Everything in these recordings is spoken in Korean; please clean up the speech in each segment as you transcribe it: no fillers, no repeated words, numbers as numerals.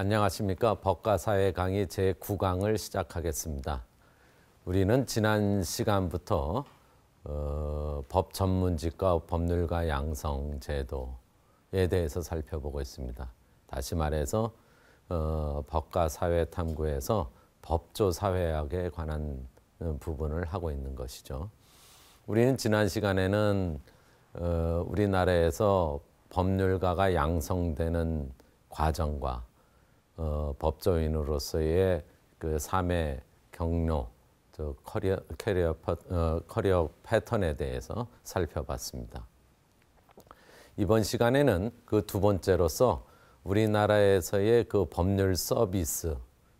안녕하십니까. 법과사회 강의 제9강을 시작하겠습니다. 우리는 지난 시간부터 법 전문직과 법률가 양성 제도에 대해서 살펴보고 있습니다. 다시 말해서 법과사회 탐구에서 법조사회학에 관한 부분을 하고 있는 것이죠. 우리는 지난 시간에는 우리나라에서 법률가가 양성되는 과정과 법조인으로서의 그 삶의 경로, 커리어 패턴에 대해서 살펴봤습니다. 이번 시간에는 그 두 번째로서 우리나라에서의 그 법률 서비스,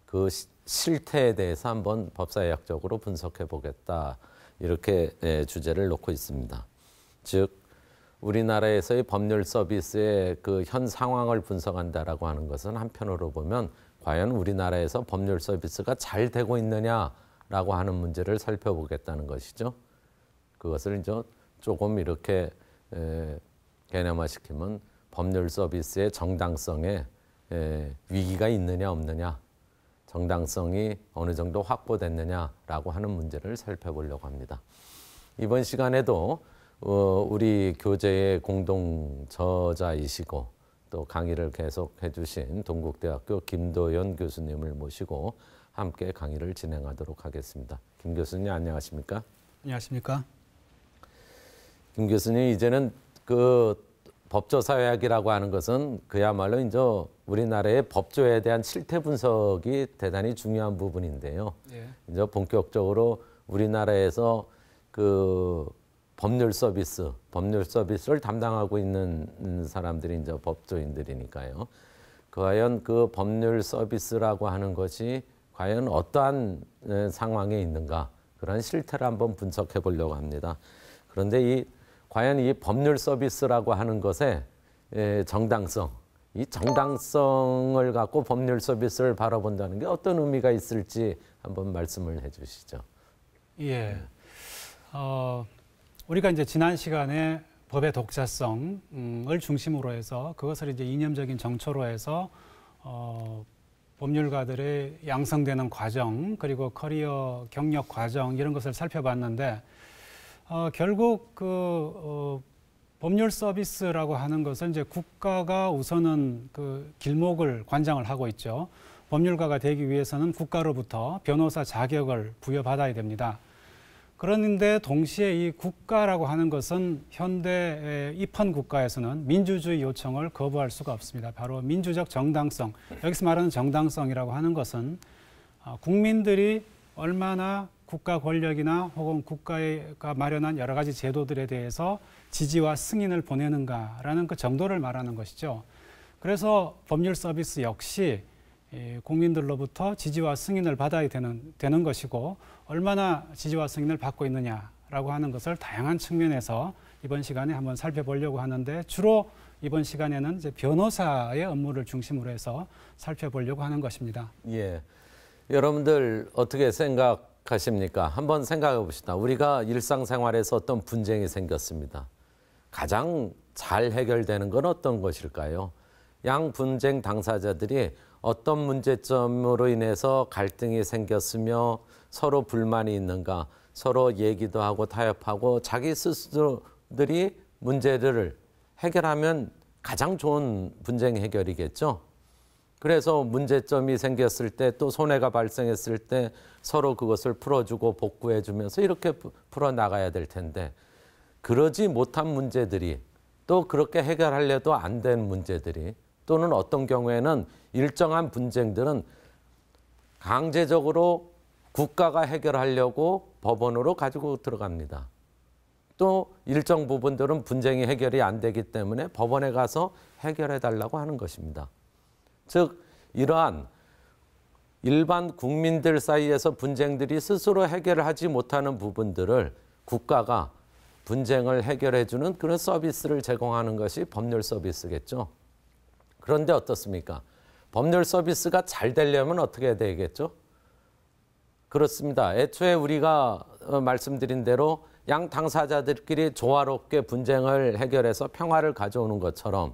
그 실태에 대해서 한번 법사회학적으로 분석해 보겠다. 이렇게 주제를 놓고 있습니다. 즉, 우리나라에서의 법률 서비스의 그 현 상황을 분석한다라고 하는 것은 한편으로 보면 과연 우리나라에서 법률 서비스가 잘 되고 있느냐라고 하는 문제를 살펴보겠다는 것이죠. 그것을 이제 조금 이렇게 개념화시키면 법률 서비스의 정당성에 위기가 있느냐 없느냐, 정당성이 어느 정도 확보됐느냐라고 하는 문제를 살펴보려고 합니다. 이번 시간에도 우리 교재의 공동 저자이시고 또 강의를 계속해 주신 동국대학교 김도연 교수님을 모시고 함께 강의를 진행하도록 하겠습니다. 김 교수님 안녕하십니까? 안녕하십니까? 김 교수님, 이제는 그 법조사회학이라고 하는 것은 그야말로 이제 우리나라의 법조에 대한 실태 분석이 대단히 중요한 부분인데요. 예. 이제 본격적으로 우리나라에서 그 법률 서비스를 담당하고 있는 사람들이 이제 법조인들이니까요. 과연 그 법률 서비스라고 하는 것이 과연 어떠한 상황에 있는가, 그런 실태를 한번 분석해 보려고 합니다. 그런데 과연 이 법률 서비스라고 하는 것의 정당성, 이 정당성을 갖고 법률 서비스를 바라본다는 게 어떤 의미가 있을지 한번 말씀을 해 주시죠. 예. 우리가 이제 지난 시간에 법의 독자성을 중심으로 해서 그것을 이제 이념적인 정초로 해서 법률가들의 양성되는 과정, 그리고 커리어 경력 과정 이런 것을 살펴봤는데 결국 법률 서비스라고 하는 것은 이제 국가가 우선은 그 길목을 관장을 하고 있죠. 법률가가 되기 위해서는 국가로부터 변호사 자격을 부여받아야 됩니다. 그런데 동시에 이 국가라고 하는 것은 현대 입헌 국가에서는 민주주의 요청을 거부할 수가 없습니다. 바로 민주적 정당성, 여기서 말하는 정당성이라고 하는 것은 국민들이 얼마나 국가 권력이나 혹은 국가가 마련한 여러 가지 제도들에 대해서 지지와 승인을 보내는가라는 그 정도를 말하는 것이죠. 그래서 법률 서비스 역시 국민들로부터 지지와 승인을 받아야 되는 것이고, 얼마나 지지와 승인을 받고 있느냐라고 하는 것을 다양한 측면에서 이번 시간에 한번 살펴보려고 하는데, 주로 이번 시간에는 이제 변호사의 업무를 중심으로 해서 살펴보려고 하는 것입니다. 예, 여러분들 어떻게 생각하십니까? 한번 생각해 봅시다. 우리가 일상생활에서 어떤 분쟁이 생겼습니다. 가장 잘 해결되는 건 어떤 것일까요? 양 분쟁 당사자들이 어떤 문제점으로 인해서 갈등이 생겼으며 서로 불만이 있는가, 서로 얘기도 하고 타협하고 자기 스스로들이 문제를 해결하면 가장 좋은 분쟁 해결이겠죠. 그래서 문제점이 생겼을 때, 또 손해가 발생했을 때 서로 그것을 풀어주고 복구해주면서 이렇게 풀어나가야 될 텐데, 그러지 못한 문제들이, 또 그렇게 해결하려도 안 된 문제들이, 또는 어떤 경우에는 일정한 분쟁들은 강제적으로 국가가 해결하려고 법원으로 가지고 들어갑니다. 또 일정 부분들은 분쟁이 해결이 안 되기 때문에 법원에 가서 해결해 달라고 하는 것입니다. 즉, 이러한 일반 국민들 사이에서 분쟁들이 스스로 해결하지 못하는 부분들을 국가가 분쟁을 해결해 주는 그런 서비스를 제공하는 것이 법률 서비스겠죠. 그런데 어떻습니까? 법률 서비스가 잘 되려면 어떻게 해야 되겠죠? 그렇습니다. 애초에 우리가 말씀드린 대로 양 당사자들끼리 조화롭게 분쟁을 해결해서 평화를 가져오는 것처럼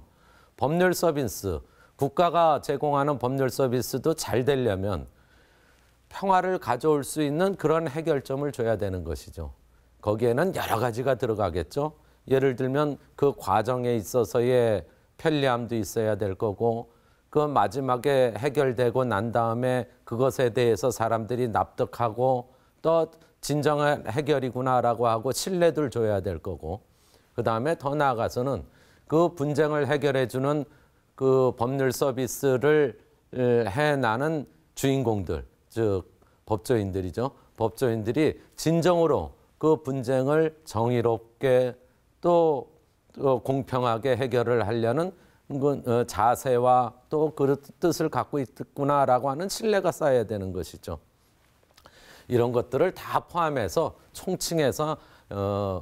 법률 서비스, 국가가 제공하는 법률 서비스도 잘 되려면 평화를 가져올 수 있는 그런 해결점을 줘야 되는 것이죠. 거기에는 여러 가지가 들어가겠죠. 예를 들면 그 과정에 있어서의 편리함도 있어야 될 거고, 그 마지막에 해결되고 난 다음에 그것에 대해서 사람들이 납득하고 또 진정한 해결이구나라고 하고 신뢰를 줘야 될 거고, 그 다음에 더 나아가서는 그 분쟁을 해결해주는 그 법률 서비스를 해나는 주인공들, 즉 법조인들이죠. 법조인들이 진정으로 그 분쟁을 정의롭게 또 공평하게 해결을 하려는 자세와 또 그 뜻을 갖고 있구나라고 하는 신뢰가 쌓여야 되는 것이죠. 이런 것들을 다 포함해서 총칭해서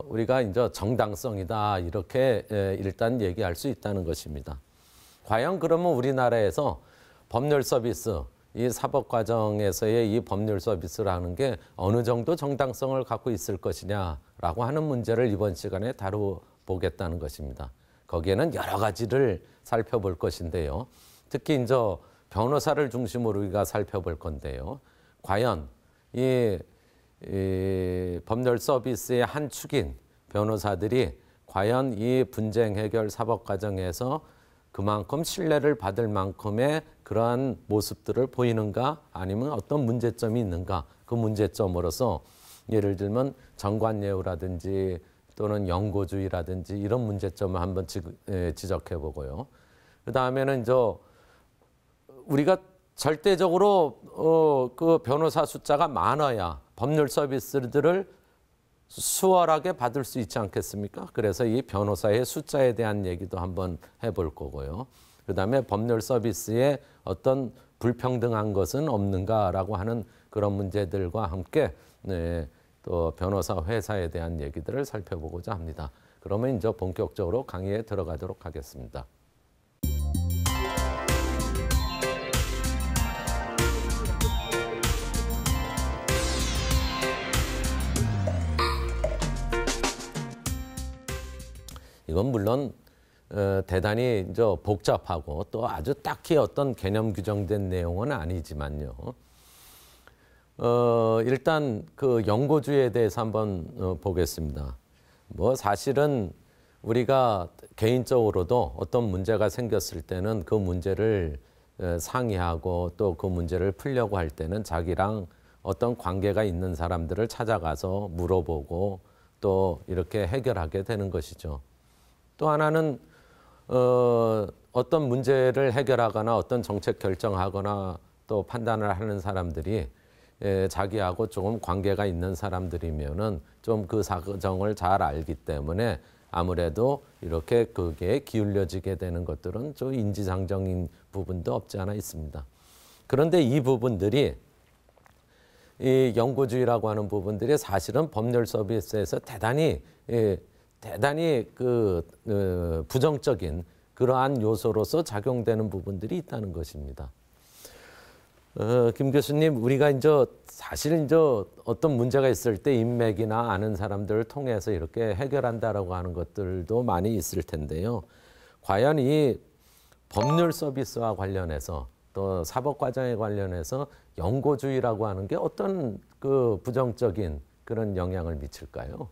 우리가 이제 정당성이다 이렇게 일단 얘기할 수 있다는 것입니다. 과연 그러면 우리나라에서 법률 서비스, 이 사법 과정에서의 이 법률 서비스라는 게 어느 정도 정당성을 갖고 있을 것이냐라고 하는 문제를 이번 시간에 다뤄보겠다는 것입니다. 거기에는 여러 가지를 살펴볼 것인데요. 특히 이제 변호사를 중심으로 우리가 살펴볼 건데요. 과연 이 법률 서비스의 한 축인 변호사들이 과연 이 분쟁 해결 사법 과정에서 그만큼 신뢰를 받을 만큼의 그러한 모습들을 보이는가, 아니면 어떤 문제점이 있는가, 그 문제점으로서 예를 들면 정관예우라든지 또는 영고주의라든지 이런 문제점을 한번 지적해 보고요. 그 다음에는 이제 우리가 절대적으로 그 변호사 숫자가 많아야 법률 서비스들을 수월하게 받을 수 있지 않겠습니까? 그래서 이 변호사의 숫자에 대한 얘기도 한번 해볼 거고요. 그 다음에 법률 서비스에 어떤 불평등한 것은 없는가라고 하는 그런 문제들과 함께 또 변호사 회사에 대한 얘기들을 살펴보고자 합니다. 그러면 이제 본격적으로 강의에 들어가도록 하겠습니다. 이건 물론 대단히 이제 복잡하고 또 아주 딱히 어떤 개념 규정된 내용은 아니지만요. 일단 그 영고주의에 대해서 한번 보겠습니다. 뭐 사실은 우리가 개인적으로도 어떤 문제가 생겼을 때는 그 문제를 상의하고 또 그 문제를 풀려고 할 때는 자기랑 어떤 관계가 있는 사람들을 찾아가서 물어보고 또 이렇게 해결하게 되는 것이죠. 또 하나는 어떤 문제를 해결하거나 어떤 정책 결정하거나 또 판단을 하는 사람들이 자기하고 조금 관계가 있는 사람들이면은 좀 그 사정을 잘 알기 때문에 아무래도 이렇게 그게 기울여지게 되는 것들은 좀 인지상정인 부분도 없지 않아 있습니다. 그런데 이 부분들이 이 영고주의라고 하는 부분들이 사실은 법률 서비스에서 대단히 부정적인 그러한 요소로서 작용되는 부분들이 있다는 것입니다. 김 교수님, 우리가 이제 사실 이제 어떤 문제가 있을 때 인맥이나 아는 사람들을 통해서 이렇게 해결한다라고 하는 것들도 많이 있을 텐데요. 과연 이 법률 서비스와 관련해서 또 사법 과정에 관련해서 영고주의라고 하는 게 어떤 그 부정적인 그런 영향을 미칠까요?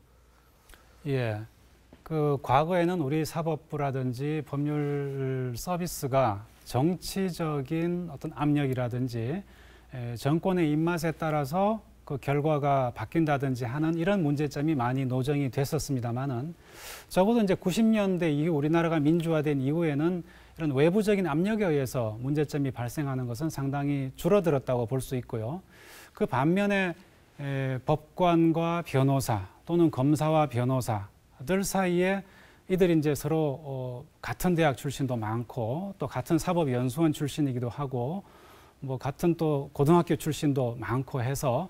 예. 그 과거에는 우리 사법부라든지 법률 서비스가 정치적인 어떤 압력이라든지 정권의 입맛에 따라서 그 결과가 바뀐다든지 하는 이런 문제점이 많이 노정이 됐었습니다만은 적어도 이제 90년대 이후 우리나라가 민주화된 이후에는 이런 외부적인 압력에 의해서 문제점이 발생하는 것은 상당히 줄어들었다고 볼 수 있고요. 그 반면에 법관과 변호사 또는 검사와 변호사들 사이에 이들이 이제 서로 같은 대학 출신도 많고 또 같은 사법연수원 출신이기도 하고 뭐 같은 또 고등학교 출신도 많고 해서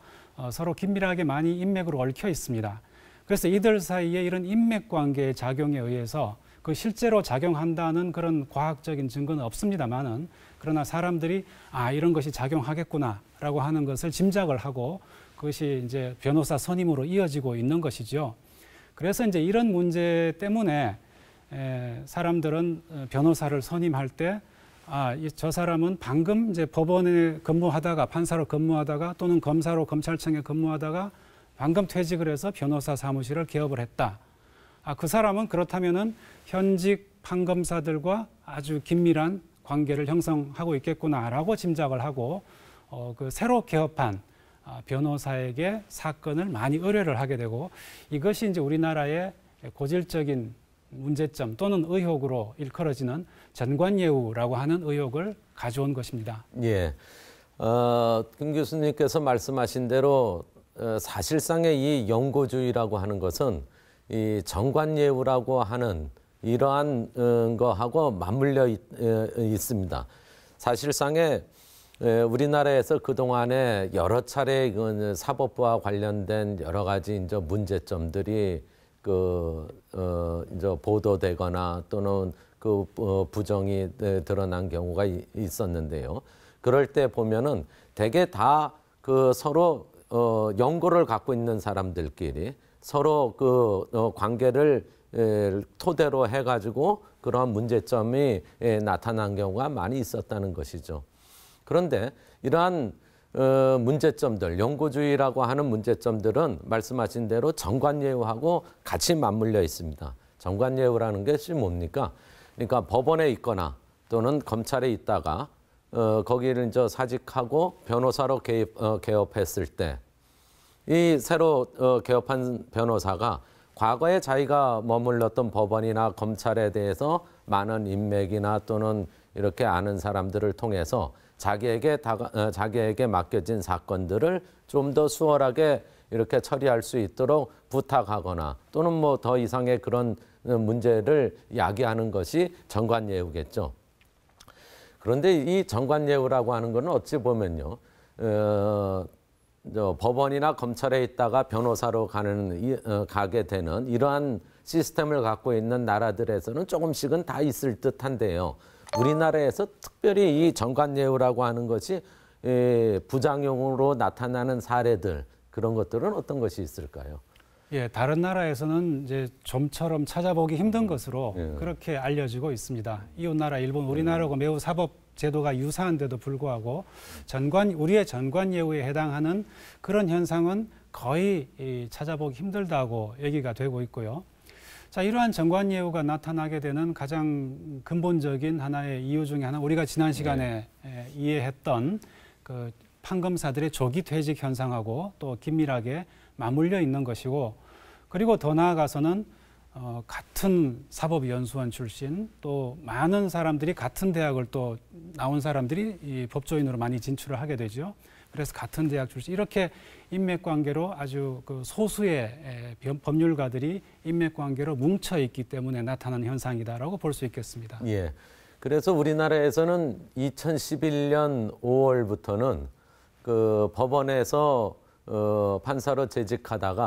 서로 긴밀하게 많이 인맥으로 얽혀 있습니다. 그래서 이들 사이에 이런 인맥 관계의 작용에 의해서 그 실제로 작용한다는 그런 과학적인 증거는 없습니다만은 그러나 사람들이 이런 것이 작용하겠구나라고 하는 것을 짐작을 하고 그것이 이제 변호사 선임으로 이어지고 있는 것이죠. 그래서 이제 이런 문제 때문에 사람들은 변호사를 선임할 때 저 사람은 방금 이제 법원에 근무하다가 판사로 근무하다가 또는 검사로 검찰청에 근무하다가 방금 퇴직을 해서 변호사 사무실을 개업을 했다. 그 사람은 그렇다면은 현직 판검사들과 아주 긴밀한 관계를 형성하고 있겠구나라고 짐작을 하고 그 새로 개업한 변호사에게 사건을 많이 의뢰를 하게 되고 이것이 이제 우리나라의 고질적인 문제점 또는 의혹으로 일컬어지는 전관예우라고 하는 의혹을 가져온 것입니다. 예. 김 교수님께서 말씀하신 대로 사실상의 이 영고주의라고 하는 것은 이 정관예우라고 하는 이러한 거하고 맞물려 있습니다. 사실상의 우리나라에서 그동안에 여러 차례 사법부와 관련된 여러 가지 이제 문제점들이 이제 보도되거나 또는 부정이 드러난 경우가 있었는데요. 그럴 때 보면은 대개 다 서로 연고를 갖고 있는 사람들끼리 서로 관계를 토대로 해가지고 그러한 문제점이 나타난 경우가 많이 있었다는 것이죠. 그런데 이러한 문제점들, 영고주의라고 하는 문제점들은 말씀하신 대로 정관예우하고 같이 맞물려 있습니다. 정관예우라는 것이 뭡니까? 그러니까 법원에 있거나 또는 검찰에 있다가 거기를 이제 사직하고 변호사로 개업했을 때 이 새로 개업한 변호사가 과거에 자기가 머물렀던 법원이나 검찰에 대해서 많은 인맥이나 또는 이렇게 아는 사람들을 통해서 자기에게 맡겨진 사건들을 좀 더 수월하게 이렇게 처리할 수 있도록 부탁하거나 또는 뭐 더 이상의 그런 문제를 야기하는 것이 정관예우겠죠. 그런데 이 정관예우라고 하는 것은 어찌 보면요, 법원이나 검찰에 있다가 변호사로 가게 되는 이러한 시스템을 갖고 있는 나라들에서는 조금씩은 다 있을 듯한데요. 우리나라에서 특별히 이 정관예우라고 하는 것이 부작용으로 나타나는 사례들, 그런 것들은 어떤 것이 있을까요? 예, 다른 나라에서는 이제 좀처럼 찾아보기 힘든 것으로 그렇게 알려지고 있습니다. 이웃나라 일본, 우리나라하고 매우 사법 제도가 유사한데도 불구하고 우리의 전관예우에 해당하는 그런 현상은 거의 찾아보기 힘들다고 얘기가 되고 있고요. 자, 이러한 정관예우가 나타나게 되는 가장 근본적인 하나의 이유 중에 하나, 우리가 지난 시간에 이해했던 그 판검사들의 조기 퇴직 현상하고 또 긴밀하게 맞물려 있는 것이고, 그리고 더 나아가서는 같은 사법연수원 출신 또 많은 사람들이 같은 대학을 또 나온 사람들이 이 법조인으로 많이 진출을 하게 되죠. 그래서 같은 대학 출신, 이렇게 인맥관계로 아주 소수의 법률가들이 인맥관계로 뭉쳐 있기 때문에 나타나는 현상이다라고 볼 수 있겠습니다. 예. 그래서 우리나라에서는 2011년 5월부터는 그 법원에서 판사로 재직하다가